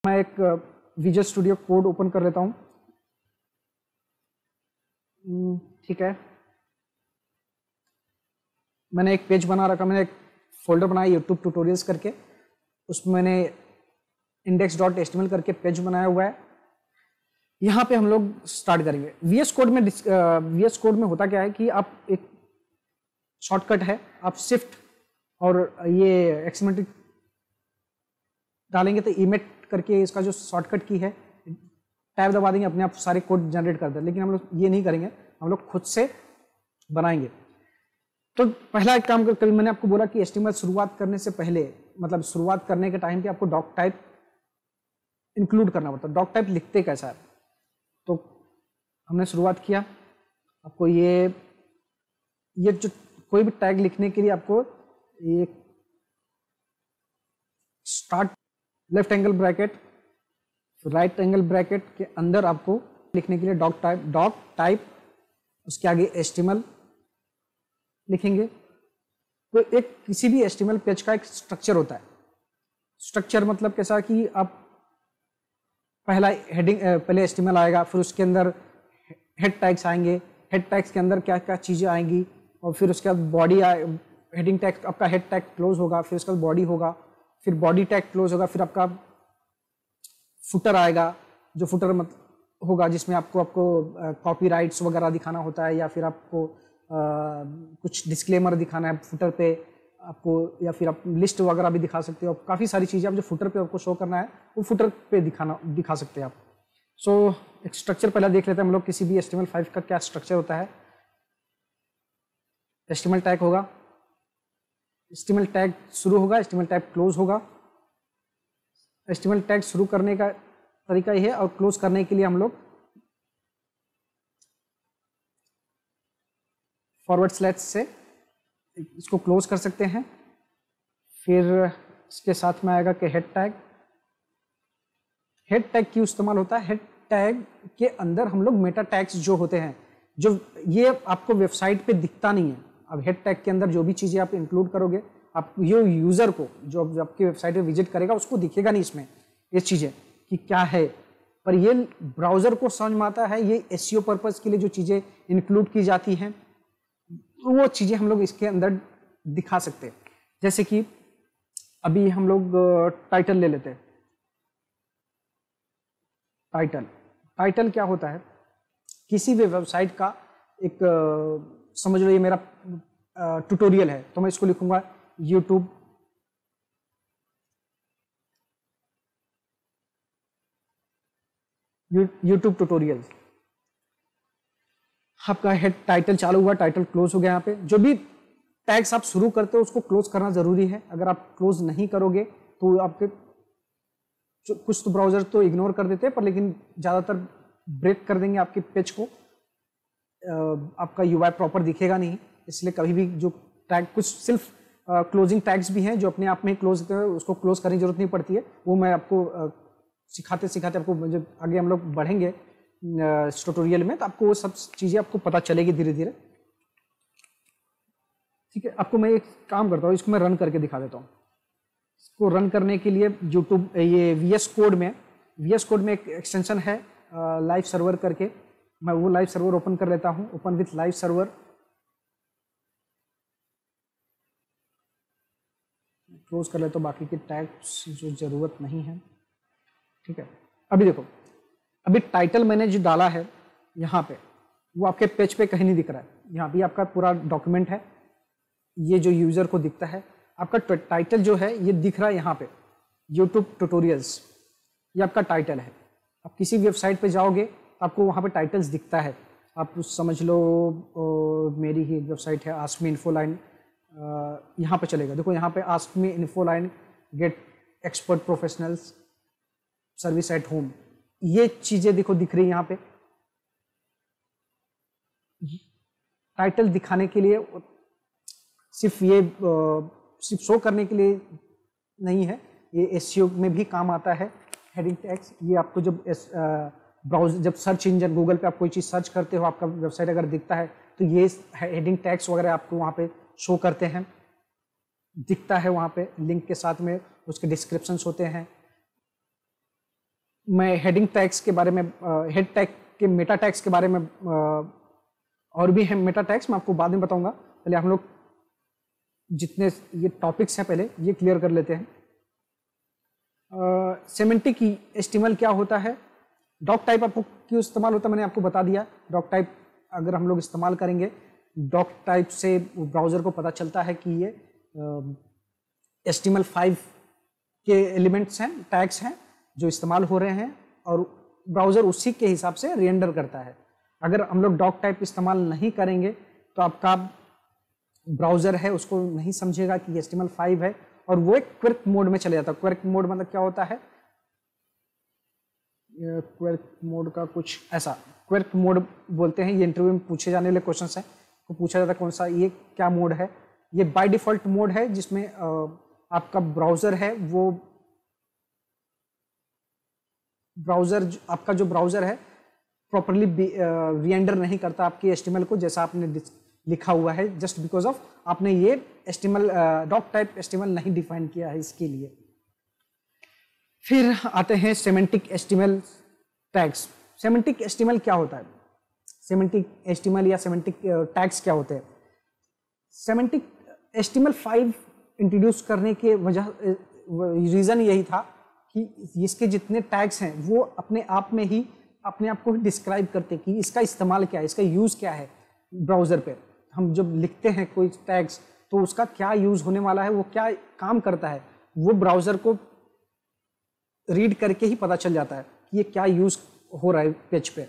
मैं एक visual studio code open कर लेता हूँ। ठीक है, मैंने एक पेज बना रखा, मैंने एक फोल्डर बनाया यूट्यूब ट्यूटोरियल्स करके, उसमें मैंने index.html करके पेज बनाया हुआ है। यहाँ पे हम लोग स्टार्ट करेंगे। VS कोड में होता क्या है कि आप एक शॉर्टकट है, आप शिफ्ट और ये एक्समेटिक डालेंगे तो इमेट करके इसका जो शॉर्टकट की है, टैब दबा देंगे, अपने आप सारे कोड जनरेट कर दे। लेकिन हम लोग ये नहीं करेंगे, हम लोग खुद से बनाएंगे। तो पहला एक काम कभी मैंने आपको बोला कि HTML शुरुआत करने से पहले, मतलब शुरुआत करने के टाइम पे आपको डॉक टाइप इंक्लूड करना पड़ता है। डॉक टाइप लिखते कैसा है, तो हमने शुरुआत किया। आपको ये जो कोई भी टैग लिखने के लिए आपको ये start left angle bracket right angle bracket के अंदर आपको लिखने के लिए डॉक टाइप उसके आगे HTML लिखेंगे। तो एक किसी भी HTML पेज का एक स्ट्रक्चर होता है। स्ट्रक्चर मतलब कैसा कि आप पहला हेडिंग, पहले HTML आएगा, फिर उसके अंदर हेड टैग्स आएंगे, हेड टैग्स के अंदर क्या क्या चीज़ें आएंगी, और फिर उसके बाद बॉडी हेडिंग टैग, आपका हेड टैग क्लोज होगा, फिर उसके बाद बॉडी होगा, फिर बॉडी टैग क्लोज होगा, फिर आपका फुटर आएगा, जो फुटर होगा जिसमें आपको कॉपीराइट्स वगैरह दिखाना होता है, या फिर आपको कुछ डिस्क्लेमर दिखाना है फुटर पे आपको, या फिर आप लिस्ट वगैरह भी दिखा सकते हो। काफ़ी सारी चीज़ें आप जो फुटर पे आपको शो करना है वो फुटर पे दिखा सकते हैं आप। सो एक स्ट्रक्चर पहले देख लेते हैं हम लोग, किसी भी HTML5 का क्या स्ट्रक्चर होता है। HTML टैग होगा, HTML टैग शुरू होगा, HTML टैग क्लोज होगा। HTML टैग शुरू करने का तरीका यह है, और क्लोज करने के लिए हम लोग फॉरवर्ड स्लैश से इसको क्लोज कर सकते हैं। फिर इसके साथ में आएगा कि हेड टैग क्यों इस्तेमाल होता है। हेड टैग के अंदर हम लोग मेटा टैग्स जो होते हैं, जो ये आपको वेबसाइट पे दिखता नहीं है। अब हेड टैग के अंदर जो भी चीज़ें आप इंक्लूड करोगे, आप ये यूज़र को जो आपकी वेबसाइट पे विजिट करेगा उसको दिखेगा नहीं इसमें ये चीज़ें कि क्या है, पर ये ब्राउज़र को समझ में आता है। ये SEO पर्पज़ के लिए जो चीज़ें इंक्लूड की जाती हैं वो चीज़ें हम लोग इसके अंदर दिखा सकते हैं। जैसे कि अभी हम लोग टाइटल ले लेते हैं। टाइटल क्या होता है, किसी भी वेबसाइट का एक समझ लो ये मेरा ट्यूटोरियल है, तो मैं इसको लिखूंगा यूट्यूब ट्यूटोरियल। आपका हेड टाइटल चालू हुआ, टाइटल क्लोज हो गया। यहाँ पे जो भी टैग्स आप शुरू करते हो उसको क्लोज करना जरूरी है। अगर आप क्लोज नहीं करोगे तो आपके कुछ तो ब्राउजर तो इग्नोर कर देते हैं, पर लेकिन ज़्यादातर ब्रेक कर देंगे आपके पेज को। आपका UI प्रॉपर दिखेगा नहीं। इसलिए कभी भी जो टैग, कुछ सिर्फ क्लोजिंग टैग्स भी हैं जो अपने आप में ही क्लोज होते हैं, उसको क्लोज करने की जरूरत नहीं पड़ती है। वो मैं आपको सिखाते आपको जब आगे हम लोग बढ़ेंगे इस ट्यूटोरियल में, तो आपको वो सब चीज़ें आपको पता चलेगी धीरे धीरे। ठीक है, आपको मैं एक काम करता हूँ, इसको मैं रन करके दिखा देता हूँ। इसको रन करने के लिए यूट्यूब ये VS कोड में एक एक्सटेंशन है लाइव सर्वर करके। मैं वो लाइव सर्वर ओपन कर लेता हूँ, open with live server. Close कर लेता हूँ, बाकी के टैग्स जो जरूरत नहीं है। ठीक है, अभी देखो, अभी टाइटल मैंने जो डाला है यहाँ पे, वो आपके पेज पे कहीं नहीं दिख रहा है। यहाँ भी आपका पूरा डॉक्यूमेंट है, ये जो यूजर को दिखता है। आपका टाइटल जो है ये दिख रहा है यहाँ पे, यूट्यूब ट्यूटोरियल्स, ये आपका टाइटल है। आप किसी वेबसाइट पे जाओगे तो आपको वहाँ पे टाइटल्स दिखता है। आप समझ लो मेरी ही वेबसाइट है आस्क मी इन्फोलाइन, यहाँ पे चलेगा। देखो यहाँ पे Ask Me Infoline get expert professionals service at home, ये चीजें देखो दिख रही है यहाँ पे। टाइटल दिखाने के लिए सिर्फ ये सिर्फ शो करने के लिए नहीं है, ये SEO में भी काम आता है। हेडिंग टैग्स, ये आपको जब सर्च इंजन गूगल पे आप कोई चीज़ सर्च करते हो, आपका वेबसाइट अगर दिखता है तो ये हेडिंग टैग्स वगैरह आपको वहाँ पे शो करते हैं, दिखता है वहाँ पे लिंक के साथ में, उसके डिस्क्रिप्शंस होते हैं। मैं हेडिंग टैग्स के बारे में, हेड टैग के मेटा टैग्स के बारे में, और भी है मेटा टैग्स, मैं आपको बाद में बताऊंगा। पहले हम लोग जितने ये टॉपिक्स हैं पहले ये क्लियर कर लेते हैं। सेमेंटिक एचटीएमएल क्या होता है, डॉक टाइप आपको क्यों इस्तेमाल होता है मैंने आपको बता दिया। डॉक टाइप अगर हम लोग इस्तेमाल करेंगे, डॉक टाइप से ब्राउज़र को पता चलता है कि ये HTML5 के एलिमेंट्स हैं, टैग्स हैं जो इस्तेमाल हो रहे हैं, और ब्राउज़र उसी के हिसाब से रेंडर करता है। अगर हम लोग डॉक टाइप इस्तेमाल नहीं करेंगे तो आपका ब्राउज़र है उसको नहीं समझेगा कि HTML5 है, और वो एक क्विक मोड में चले जाता है। क्विक मोड मतलब क्या होता है, क्विक मोड का कुछ ऐसा, क्विक मोड बोलते हैं, ये इंटरव्यू में पूछे जाने वाले क्वेश्चन है, तो पूछा जाता है कौन सा, ये क्या मोड है। ये बाय डिफॉल्ट मोड है जिसमें आपका ब्राउज़र है वो ब्राउज़र, आपका जो ब्राउज़र है प्रॉपरली रीएंडर नहीं करता आपके HTML को जैसा आपने लिखा हुआ है, जस्ट बिकॉज ऑफ आपने ये HTML डॉक टाइप HTML नहीं डिफाइन किया है इसके लिए। फिर आते हैं semantic HTML tags. Semantic HTML क्या होता है, सेमेंटिक HTML या सेमेंटिक टैग्स क्या होते हैं। सेमेंटिक HTML5 इंट्रोड्यूस करने के वजह रीज़न यही था कि इसके जितने टैग्स हैं वो अपने आप में ही अपने आप को डिस्क्राइब करते कि इसका इस्तेमाल क्या है, इसका यूज़ क्या है। ब्राउज़र पे हम जब लिखते हैं कोई टैग्स तो उसका क्या यूज़ होने वाला है, वो क्या काम करता है, वो ब्राउज़र को रीड करके ही पता चल जाता है कि ये क्या यूज़ हो रहा है पेज पे।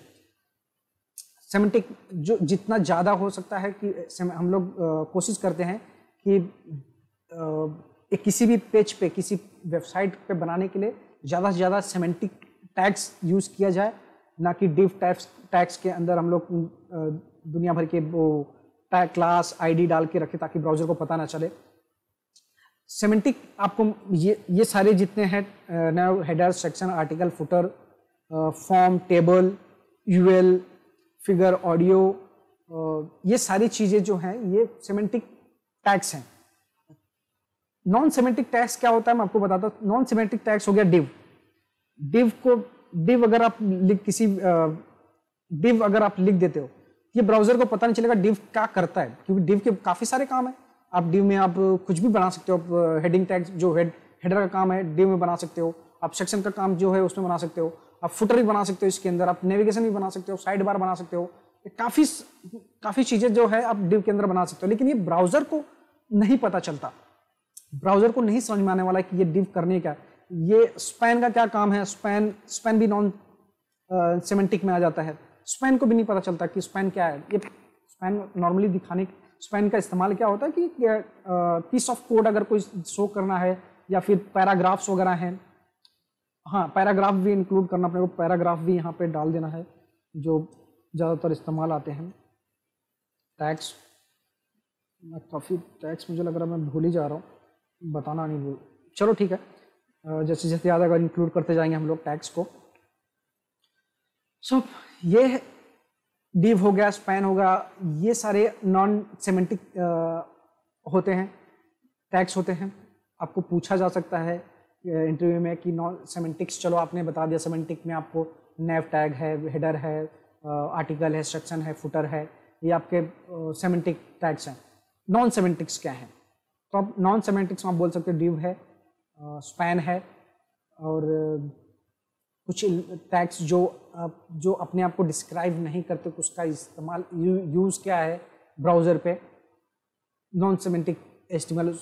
सेमेंटिक जो जितना ज़्यादा हो सकता है कि हम लोग कोशिश करते हैं कि किसी भी पेज पे, किसी वेबसाइट पे बनाने के लिए ज़्यादा से ज़्यादा सेमेंटिक टैग्स यूज़ किया जाए, ना कि डिव टैग्स के अंदर हम लोग दुनिया भर के वो टैग क्लास आईडी डाल के रखें ताकि ब्राउज़र को पता ना चले। सेमेंटिक आपको ये सारे जितने हैं now, header, section, article, footer, form, table, UL, figure, audio, ये सारी चीज़ें जो हैं ये सेमेंटिक टैग्स हैं। नॉन सेमेंटिक टैग्स क्या होता है मैं आपको बताता हूँ। नॉन सेमेंटिक टैग्स हो गया डिव अगर आप डिव अगर आप लिख देते हो, ये ब्राउज़र को पता नहीं चलेगा डिव क्या करता है, क्योंकि डिव के काफ़ी सारे काम है। आप डिव में आप कुछ भी बना सकते हो, हेडिंग टैग्स जो हेडर का काम है डिव में बना सकते हो, आप सेक्शन का काम जो है उसमें बना सकते हो, आप फुटर भी बना सकते हो, इसके अंदर आप नेविगेशन भी बना सकते हो, साइड बार बना सकते हो, काफ़ी चीज़ें जो है आप डिव के अंदर बना सकते हो। लेकिन ये ब्राउज़र को नहीं पता चलता, ब्राउज़र को नहीं समझ में आने वाला कि ये डिव करने का, ये स्पैन का क्या काम है। स्पैन भी नॉन सेमेंटिक में आ जाता है। स्पैन को भी नहीं पता चलता कि स्पैन क्या है। ये स्पैन नॉर्मली दिखाने, स्पैन का इस्तेमाल क्या होता है कि पीस ऑफ कोड अगर कोई शो करना है, या फिर पैराग्राफ्स वगैरह हैं, हाँ पैराग्राफ भी इंक्लूड करना अपने को, पैराग्राफ भी यहाँ पे डाल देना है जो ज़्यादातर इस्तेमाल आते हैं। टैग्स, काफ़ी टैग्स मुझे लग रहा है मैं भूल ही जा रहा हूँ, बताना नहीं भूल, चलो ठीक है, जैसे जैसे याद अगर इंक्लूड करते जाएंगे हम लोग टैग्स को। सो ये डिव हो गया, स्पैन हो गया, ये सारे नॉन सेमेंटिक होते हैं, टैग्स होते हैं। आपको पूछा जा सकता है इंटरव्यू में कि नॉन सेमेंटिक्स, चलो आपने बता दिया सेमेंटिक में आपको नेव टैग है, हेडर है, आर्टिकल है, सेक्शन है, फुटर है, ये आपके सेमेंटिक टैग्स हैं। नॉन सेमेंटिक्स क्या है, तो आप नॉन सेमेंटिक्स में आप बोल सकते हो डिव है, स्पैन है, और कुछ टैग्स जो अपने आप को डिस्क्राइब नहीं करते, उसका इस्तेमाल यूज़ क्या है ब्राउज़र पे। Non semantic HTML